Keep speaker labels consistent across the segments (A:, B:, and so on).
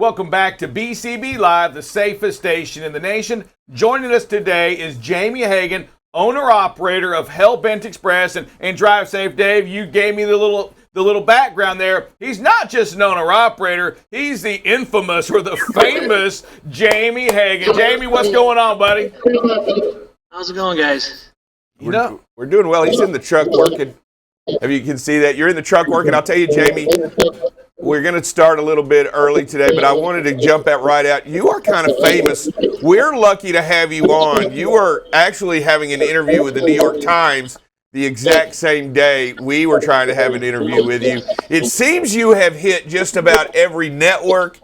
A: Welcome back to BCB Live, the safest station in the nation. Joining us today is Jamie Hagen, owner-operator of Hellbent Express and Drive Safe. Dave, you gave me the little background there. He's not just an owner-operator, he's the infamous or the famous Jamie Hagen. Jamie, what's going on, buddy?
B: How's it going, guys?
C: We're doing well. He's in the truck working. If you can see that, you're in the truck working. I'll tell you, Jamie, we're going to start a little bit early today, but I wanted to jump right out. You are kind of famous. We're lucky to have you on. You are actually having an interview with the New York Times the exact same day we were trying to have an interview with you. It seems you have hit just about every network.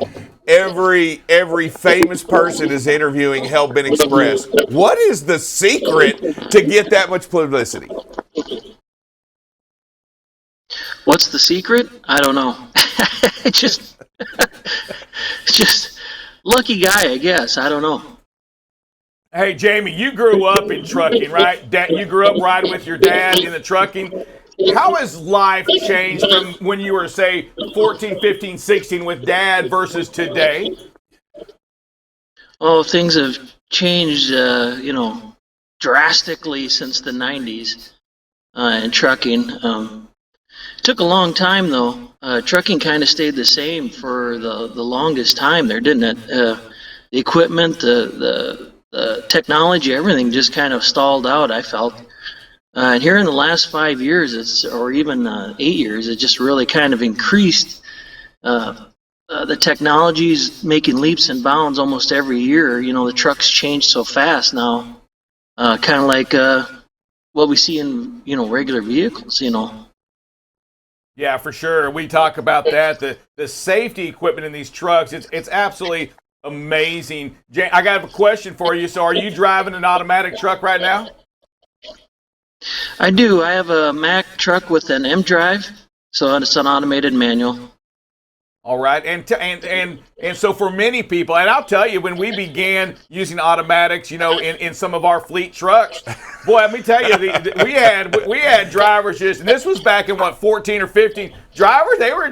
C: Every famous person is interviewing Hellbent Express. What is the secret to get that much publicity?
B: What's the secret? I don't know. just lucky guy, I guess. I don't know.
A: Hey, Jamie, you grew up in trucking, right? You grew up riding with your dad in the trucking. How has life changed from when you were, say, 14, 15, 16 with dad versus today?
B: Oh, things have changed, drastically since the 90s in trucking. Took a long time, though. Trucking kind of stayed the same for the longest time there, didn't it? The equipment, the technology, everything just kind of stalled out, I felt. And here in the last 5 years, or even 8 years, it just really kind of increased. The technology's making leaps and bounds almost every year. You know, the trucks change so fast now, kind of like what we see in, regular vehicles,
A: Yeah, for sure. We talk about that. The safety equipment in these trucks, it's absolutely amazing. I got a question for you. So are you driving an automatic truck right now?
B: I do. I have a Mack truck with an M drive, so it's an automated manual.
A: All right, and so for many people, and I'll tell you, when we began using automatics, in some of our fleet trucks, boy, let me tell you, we had drivers just, and this was back in 14 or 15. Drivers, they were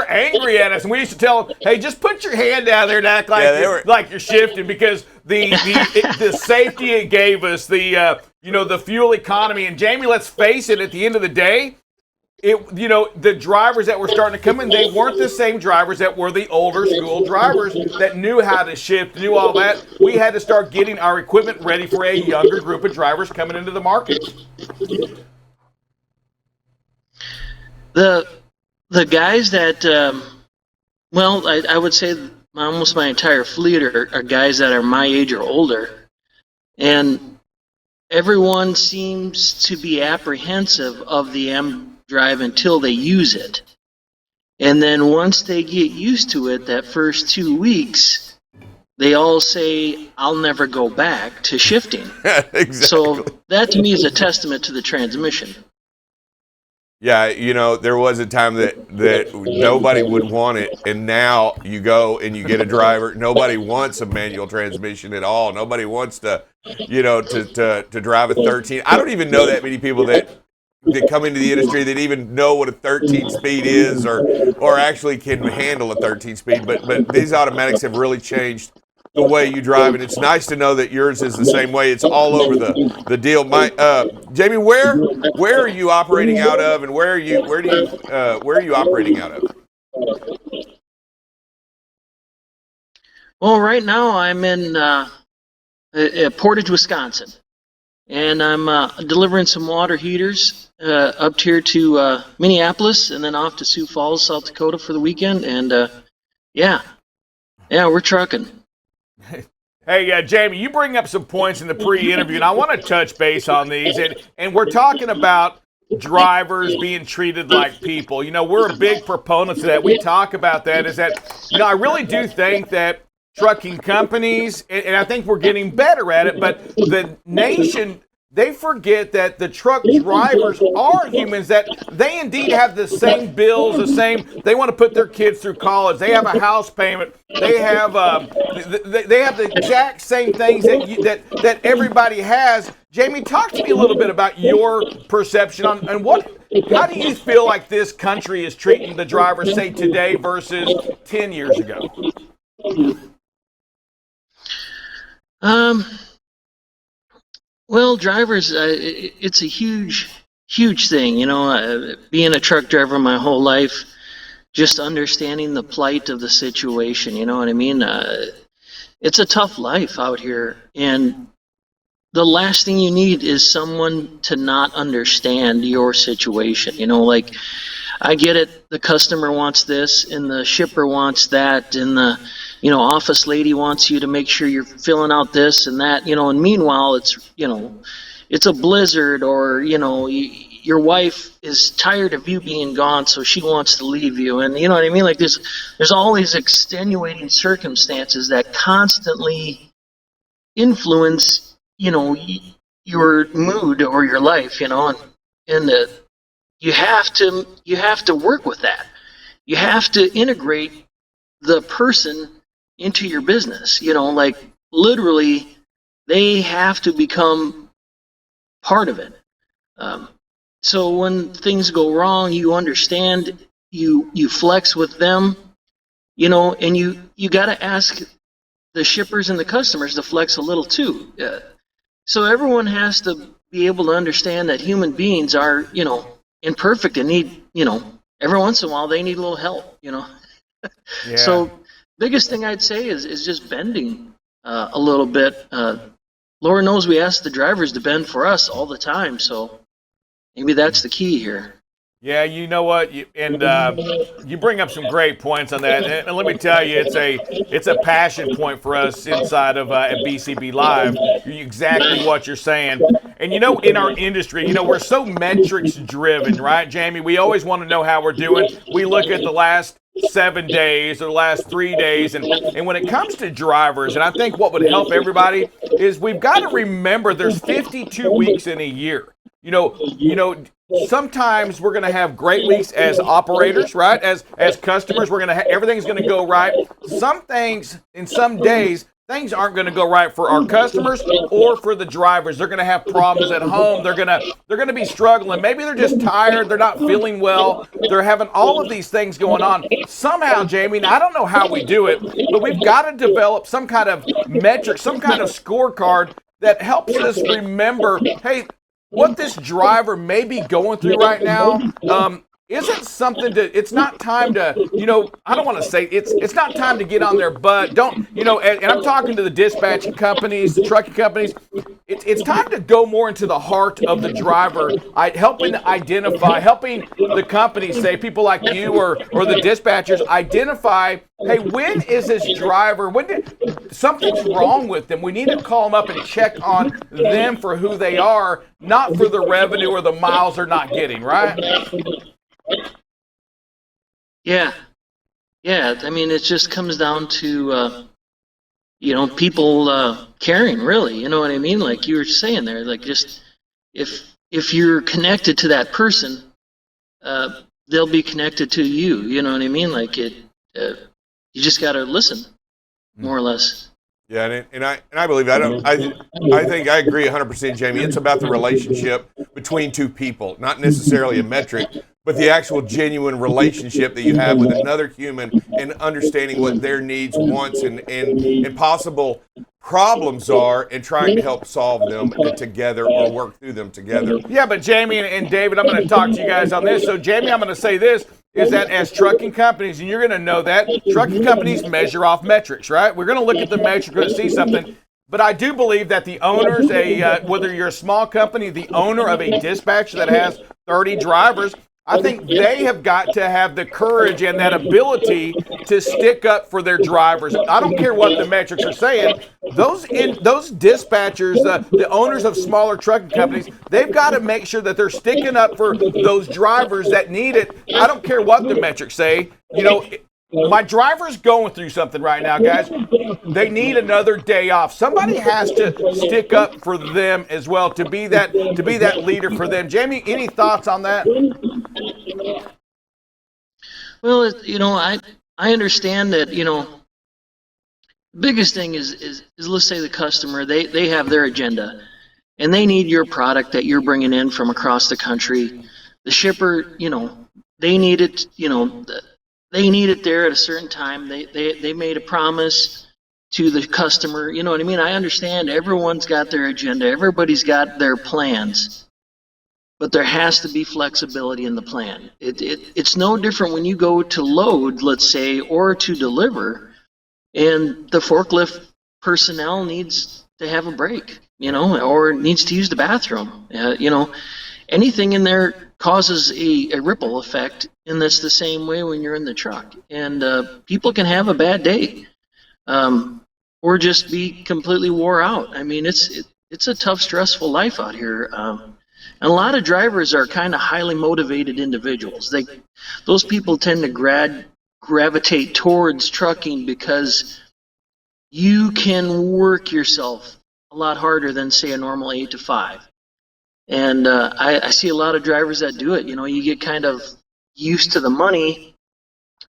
A: angry at us, and we used to tell them, hey, just put your hand down there and act like you're shifting, because the safety it gave us, the fuel economy, and Jamie, let's face it, at the end of the day, the drivers that were starting to come in, they weren't the same drivers that were the older school drivers that knew how to shift, knew all that. We had to start getting our equipment ready for a younger group of drivers coming into the market.
B: The guys that, I would say almost my entire fleet are guys that are my age or older, and everyone seems to be apprehensive of the M drive until they use it. And then once they get used to it, that first 2 weeks, they all say, I'll never go back to shifting.
C: Exactly.
B: So that to me is a testament to the transmission.
C: Yeah, there was a time that nobody would want it, and now you go and you get a driver. Nobody wants a manual transmission at all. Nobody wants to drive a 13. I don't even know that many people that come into the industry that even know what a 13 speed is or actually can handle a 13 speed. But these automatics have really changed the way you drive, and it's nice to know that yours is the same way. It's all over the deal. Jamie, where are you operating out of, and where are you operating out of?
B: Well, right now I'm in Portage, Wisconsin, and I'm delivering some water heaters up here to Minneapolis, and then off to Sioux Falls, South Dakota for the weekend. And yeah, we're trucking.
A: Hey, Jamie, you bring up some points in the pre-interview, and I want to touch base on these. And we're talking about drivers being treated like people. We're a big proponents of that. We talk about that, is that, I really do think that trucking companies, and I think we're getting better at it, but the nation, they forget that the truck drivers are humans, that they indeed have the same bills, they want to put their kids through college, they have a house payment, they have the exact same things that everybody has. Jamie, talk to me a little bit about your perception on how do you feel like this country is treating the drivers, say today versus 10 years ago?
B: Um, well, drivers, it's a huge thing. Being a truck driver my whole life, just understanding the plight of the situation. You know what I mean? It's a tough life out here, and the last thing you need is someone to not understand your situation. Like, I get it. The customer wants this, and the shipper wants that, and the office lady wants you to make sure you're filling out this and that. And meanwhile, it's a blizzard, or your wife is tired of you being gone, so she wants to leave you, and you know what I mean. Like, there's all these extenuating circumstances that constantly influence your mood or your life, and you have to work with that. You have to integrate the person into your business. Like, literally, they have to become part of it. So when things go wrong, you understand, you flex with them, and you got to ask the shippers and the customers to flex a little too. So everyone has to be able to understand that human beings are, imperfect and need, every once in a while they need a little help, Yeah. So biggest thing I'd say is just bending a little bit. Lord knows we ask the drivers to bend for us all the time, so maybe that's the key here.
A: Yeah, you know what, you bring up some great points on that, and let me tell you, it's a passion point for us inside of at BCB Live. Exactly what you're saying, and in our industry, we're so metrics driven, right, Jamie? We always want to know how we're doing. We look at the last 7 days or the last 3 days, and when it comes to drivers, and I think what would help everybody is we've got to remember there's 52 weeks in a year. Sometimes we're going to have great weeks as operators, right? As customers, we're going to everything's going to go right. Some things in some days, things aren't going to go right for our customers or for the drivers. They're going to have problems at home. They're going to be struggling. Maybe they're just tired. They're not feeling well. They're having all of these things going on. Somehow, Jamie, I don't know how we do it, but we've got to develop some kind of metric, some kind of scorecard that helps us remember, hey, what this driver may be going through right now isn't something it's not time to, I don't want to say it's not time to get on their butt. And I'm talking to the dispatching companies, the trucking companies. It's time to go more into the heart of the driver, helping the companies, say people like you or the dispatchers, identify, hey, when is this driver, something's wrong with them. We need to call them up and check on them for who they are, not for the revenue or the miles they're not getting, right?
B: Yeah. I mean, it just comes down to, people caring, really. You know what I mean? Like you were saying there, like, just if you're connected to that person, they'll be connected to you. You know what I mean? Like you just got to listen, more or less.
C: Yeah, and I believe I think I agree 100%, Jamie. It's about the relationship between two people, not necessarily a metric, but the actual genuine relationship that you have with another human and understanding what their needs, wants, and possible problems are, and trying to help solve them together or work through them together.
A: Yeah, but Jamie and David, I'm going to talk to you guys on this. So, Jamie, I'm going to say this, is that as trucking companies, and you're going to know that, trucking companies measure off metrics, right? We're going to look at the metric, we're going to see something. But I do believe that the owners, whether you're a small company, the owner of a dispatcher that has 30 drivers, I think they have got to have the courage and that ability to stick up for their drivers. I don't care what the metrics are saying. Those dispatchers, the owners of smaller trucking companies, they've got to make sure that they're sticking up for those drivers that need it. I don't care what the metrics say. My driver's going through something right now, guys. They need another day off. Somebody has to stick up for them as well, to be that leader for them. Jamie, any thoughts on that?
B: Well, I understand that, the biggest thing is let's say the customer, they have their agenda and they need your product that you're bringing in from across the country. The shipper, they need it, they need it there at a certain time. They made a promise to the customer. You know what I mean? I understand everyone's got their agenda, everybody's got their plans, but there has to be flexibility in the plan. It's no different when you go to load, let's say, or to deliver, and the forklift personnel needs to have a break, or needs to use the bathroom. Anything in there causes a ripple effect, and that's the same way when you're in the truck. And people can have a bad day, or just be completely wore out. I mean, it's a tough, stressful life out here. And a lot of drivers are kind of highly motivated individuals. Those people tend to gravitate towards trucking because you can work yourself a lot harder than, say, a normal 8 to 5. And I see a lot of drivers that do it. You get kind of used to the money,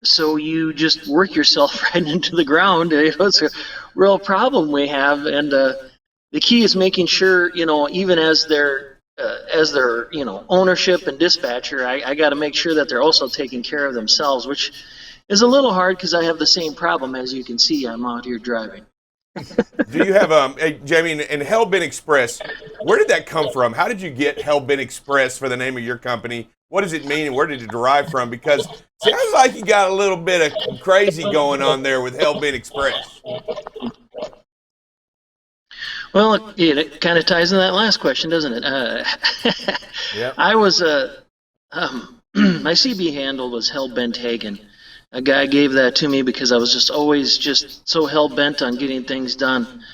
B: so you just work yourself right into the ground. It's a real problem we have. And the key is making sure, even as their ownership and dispatcher, I got to make sure that they're also taking care of themselves, which is a little hard because I have the same problem. As you can see, I'm out here driving.
C: Do you have, Jamie, and Hellbent Express, where did that come from? How did you get Hellbent Express for the name of your company? What does it mean, and where did it derive from? Because it sounds like you got a little bit of crazy going on there with Hellbent Express.
B: Well, it kind of ties into that last question, doesn't it?
C: Yep.
B: I was my CB handle was Hellbent Hagen. A guy gave that to me because I was just always just so hell-bent on getting things done.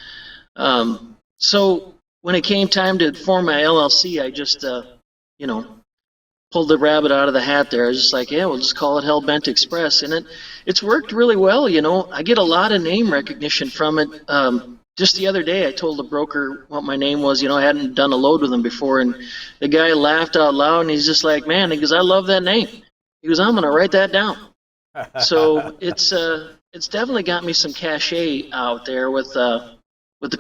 B: So when it came time to form my LLC, I just, pulled the rabbit out of the hat there. I was just like, yeah, we'll just call it Hellbent Express. And it's worked really well, I get a lot of name recognition from it. Just the other day, I told the broker what my name was. I hadn't done a load with him before, and the guy laughed out loud, and he's just like, man, he goes, I love that name. He goes, I'm going to write that down. So it's definitely got me some cachet out there with the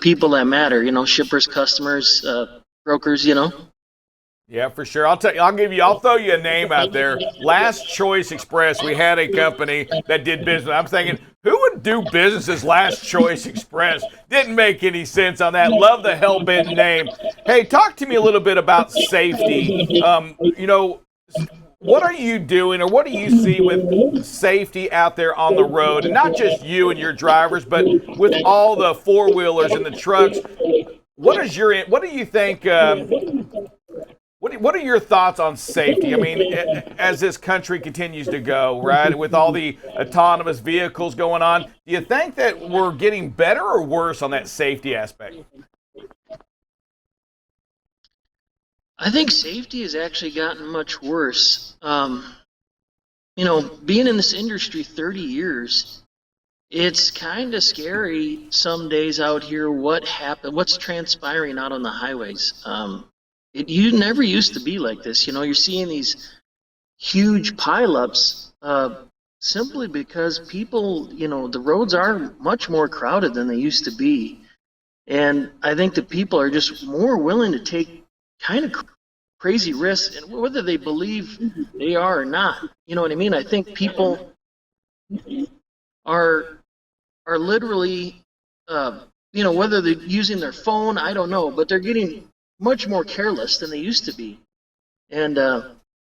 B: people that matter, shippers, customers, brokers,
A: Yeah, for sure. I'll throw you a name out there. Last Choice Express. We had a company that did business. I'm thinking, who would do business as Last Choice Express? Didn't make any sense on that. Love the Hellbent name. Hey, talk to me a little bit about safety. What are you doing, or what do you see with safety out there on the road? And not just you and your drivers, but with all the four-wheelers and the trucks. What do you think? What are your thoughts on safety? I mean, as this country continues to go, right, with all the autonomous vehicles going on, do you think that we're getting better or worse on that safety aspect?
B: I think safety has actually gotten much worse. Being in this industry 30 years, it's kind of scary some days out here what's transpiring out on the highways. You never used to be like this. You're seeing these huge pileups simply because people, the roads are much more crowded than they used to be. And I think that people are just more willing to take kind of crazy risks, and whether they believe they are or not. You know what I mean? I think people are literally, whether they're using their phone, I don't know, but they're getting much more careless than they used to be. And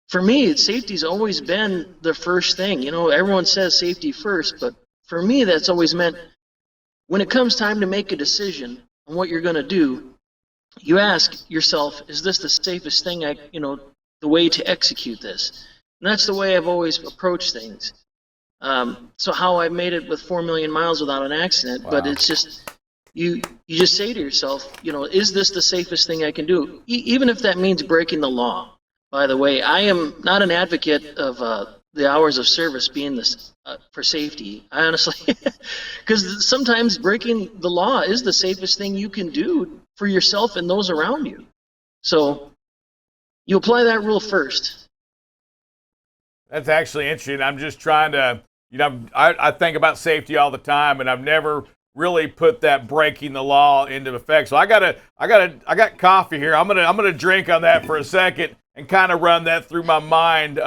B: for me, safety's always been the first thing. Everyone says safety first, but for me, that's always meant when it comes time to make a decision on what you're going to do, you ask yourself, is this the safest thing the way to execute this? And that's the way I've always approached things. So how I've made it with 4 million miles without an accident, wow. But it's just, you just say to yourself, is this the safest thing I can do? Even if that means breaking the law. By the way, I am not an advocate of the hours of service being this for safety. I honestly, because sometimes breaking the law is the safest thing you can do for yourself and those around you. So you apply that rule first.
A: That's actually interesting. I'm just trying to, I think about safety all the time, and I've never really put that breaking the law into effect. So I got coffee here. I'm gonna drink on that for a second and kind of run that through my mind.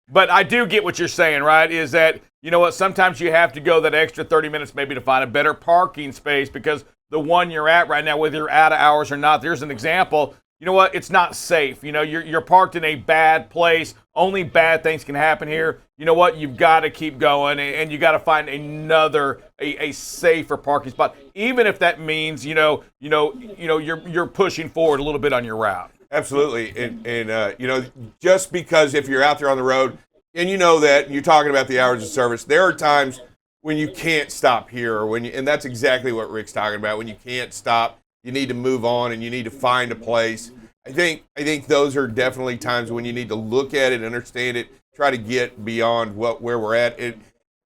A: But I do get what you're saying, right? Is that, you know what, sometimes you have to go that extra 30 minutes maybe to find a better parking space because the one you're at right now, whether you're out of hours or not, there's an example. You know what? It's not safe. You know, you're parked in a bad place. Only bad things can happen here. You know what? You've got to keep going, and you got to find another a safer parking spot, even if that means you're pushing forward a little bit on your route.
C: Absolutely, and you know, just because if you're out there on the road, and you know that you're talking about the hours of service, there are times when you can't stop here, or and that's exactly what Rick's talking about. When you can't stop, you need to move on, and you need to find a place. I think those are definitely times when you need to look at it, understand it, try to get beyond where we're at.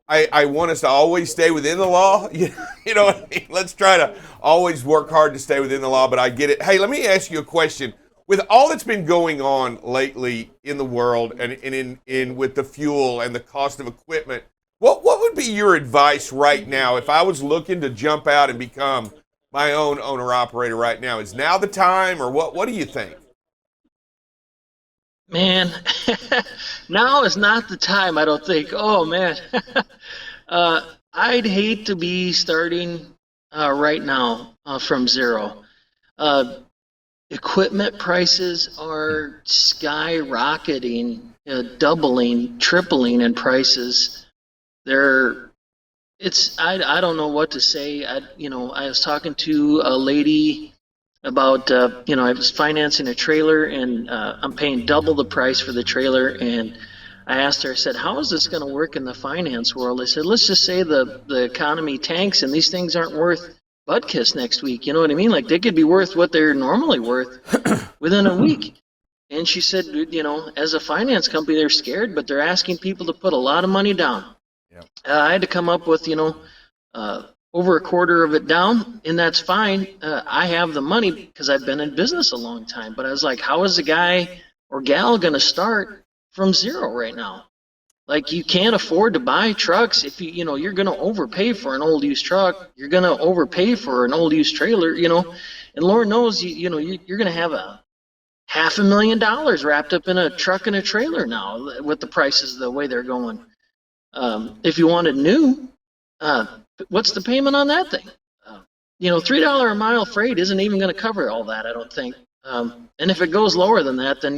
C: I want us to always stay within the law. You know what I mean? Let's try to always work hard to stay within the law. But I get it. Hey, let me ask you a question. With all that's been going on lately in the world and in with the fuel and the cost of equipment, what would be your advice right now if I was looking to jump out and become my own owner-operator right now? Is now the time, or what do you think?
B: Man, now is not the time, I don't think. Oh, man. I'd hate to be starting right now from zero. Equipment prices are skyrocketing, doubling, tripling in prices. I don't know what to say. I was talking to a lady about, I was financing a trailer, and I'm paying double the price for the trailer. And I asked her, I said, how is this going to work in the finance world? I said, let's just say the economy tanks and these things aren't worth butt kiss next week. You know what I mean? Like, they could be worth what they're normally worth within a week. And she said, as a finance company, they're scared, but they're asking people to put a lot of money down.
A: Yep.
B: I had to come up with, over a quarter of it down, and that's fine. I have the money because I've been in business a long time. But I was like, how is a guy or gal going to start from zero right now? Like, you can't afford to buy trucks if you're going to overpay for an old used truck. You're going to overpay for an old used trailer, and Lord knows, you're going to have a $500,000 wrapped up in a truck and a trailer now with the prices the way they're going. If you wanted new, what's the payment on that thing? $3 a mile freight isn't even going to cover all that, I don't think. And if it goes lower than that, then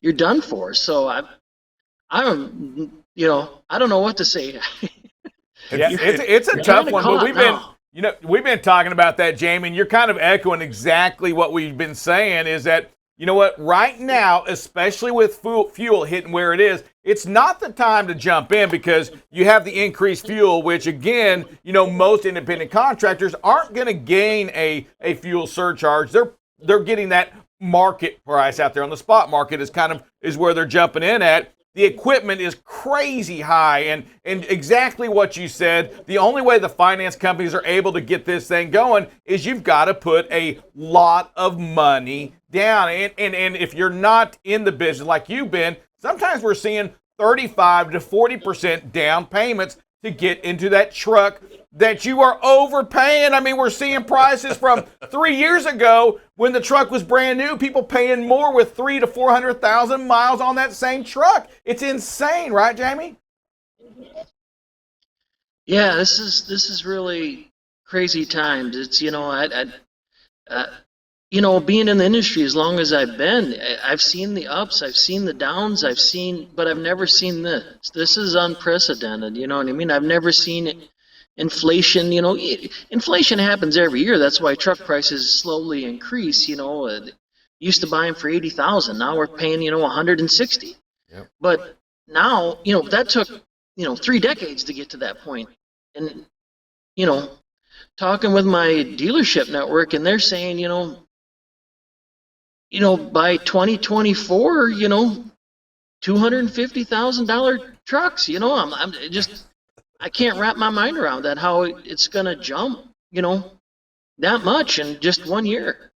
B: you're done for. So I don't know what to say.
A: Yeah, it's a tough one, but we've been talking about that, Jamie, and you're kind of echoing exactly what we've been saying. Is that, you know what, right now, especially with fuel hitting where it is, it's not the time to jump in because you have the increased fuel, which again, most independent contractors aren't going to gain a fuel surcharge. They're getting that market price out there on the spot market is where they're jumping in at. The equipment is crazy high, and exactly what you said, the only way the finance companies are able to get this thing going is you've got to put a lot of money down. And if you're not in the business like you've been, sometimes we're seeing 35 to 40% down payments to get into that truck that you are overpaying. I mean, we're seeing prices from 3 years ago when the truck was brand new, people paying more with 300,000 to 400,000 miles on that same truck. It's insane, right, Jamie?
B: Yeah, this is really crazy times. It's being in the industry as long as I've been, I've seen the ups, I've seen the downs, but I've never seen this. This is unprecedented. You know what I mean? I've never seen it. Inflation, inflation happens every year. That's why truck prices slowly increase. Used to buy them for 80,000. Now we're paying, 160.
C: Yep.
B: But now, that took, 3 decades to get to that point. And, talking with my dealership network, and they're saying, by 2024, $250,000 trucks. I'm just. I can't wrap my mind around that, how it's going to jump, that much in just 1 year.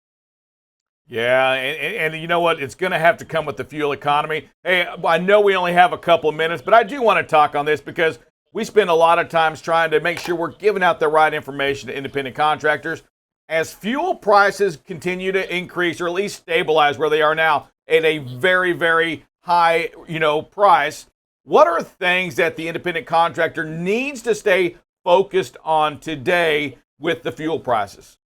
A: Yeah, and you know what? It's going to have to come with the fuel economy. Hey, I know we only have a couple of minutes, but I do want to talk on this because we spend a lot of times trying to make sure we're giving out the right information to independent contractors. As fuel prices continue to increase or at least stabilize where they are now at a very, very high, price. What are things that the independent contractor needs to stay focused on today with the fuel prices?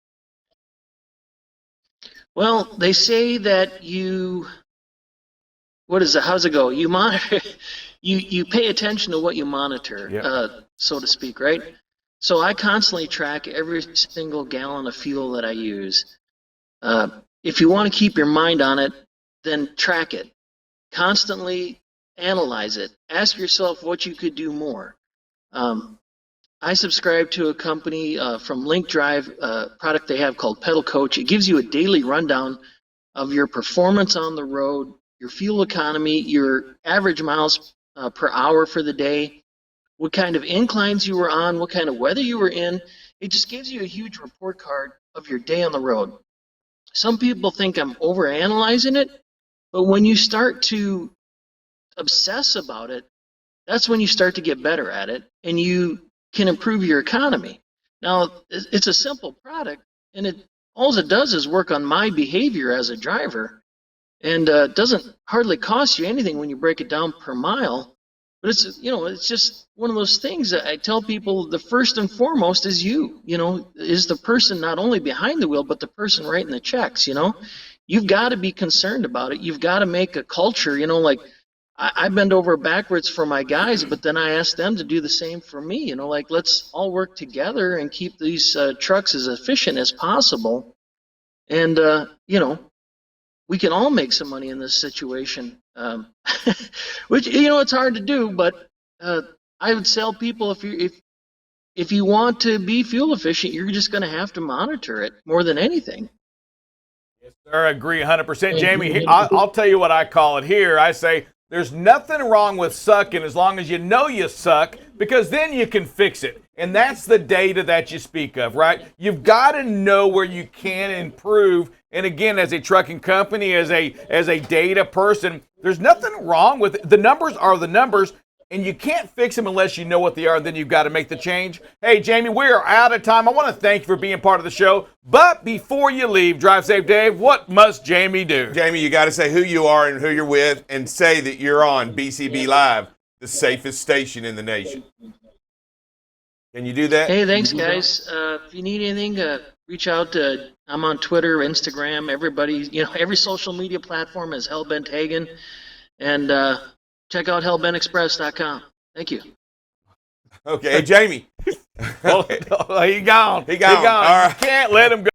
B: Well, they say that how's it go? You monitor, you pay attention to what you monitor,
A: Yep.
B: so to speak, right? So I constantly track every single gallon of fuel that I use. If you want to keep your mind on it, then track it. Constantly analyze it. Ask yourself what you could do more. I subscribe to a company from Link Drive, product they have called Pedal Coach. It gives you a daily rundown of your performance on the road, your fuel economy, your average miles per hour for the day, what kind of inclines you were on, what kind of weather you were in. It just gives you a huge report card of your day on the road. Some people think I'm overanalyzing it, but when you start to obsess about it, that's when you start to get better at it and you can improve your economy. Now, it's a simple product, and all it does is work on my behavior as a driver, and doesn't hardly cost you anything when you break it down per mile. But it's just one of those things that I tell people, the first and foremost is is the person not only behind the wheel, but the person writing the checks. You've got to be concerned about it. You've got to make a culture, like I bend over backwards for my guys, but then I ask them to do the same for me. Let's all work together and keep these trucks as efficient as possible. And, we can all make some money in this situation, which, it's hard to do, but I would tell people if you want to be fuel efficient, you're just going to have to monitor it more than anything.
A: Yes, sir. I agree 100%. Jamie, I'll tell you what I call it here. I say, there's nothing wrong with sucking as long as you know you suck, because then you can fix it. And that's the data that you speak of, right? You've got to know where you can improve. And again, as a trucking company, as a data person, there's nothing wrong with it. The numbers are the numbers, and you can't fix them unless you know what they are, and then you've got to make the change. Hey, Jamie, we are out of time. I want to thank you for being part of the show. But before you leave, Drive Safe Dave, what must Jamie do?
C: Jamie, you got to say who you are and who you're with, and say that you're on BCB Live, the safest station in the nation. Can you do that?
B: Hey, thanks, guys. If you need anything, reach out. I'm on Twitter, Instagram, every social media platform is Hellbent Hagen. And check out hellbentexpress.com. Thank you.
C: Okay, Jamie.
A: Well, he gone.
C: He gone. All right.
A: You can't let him go.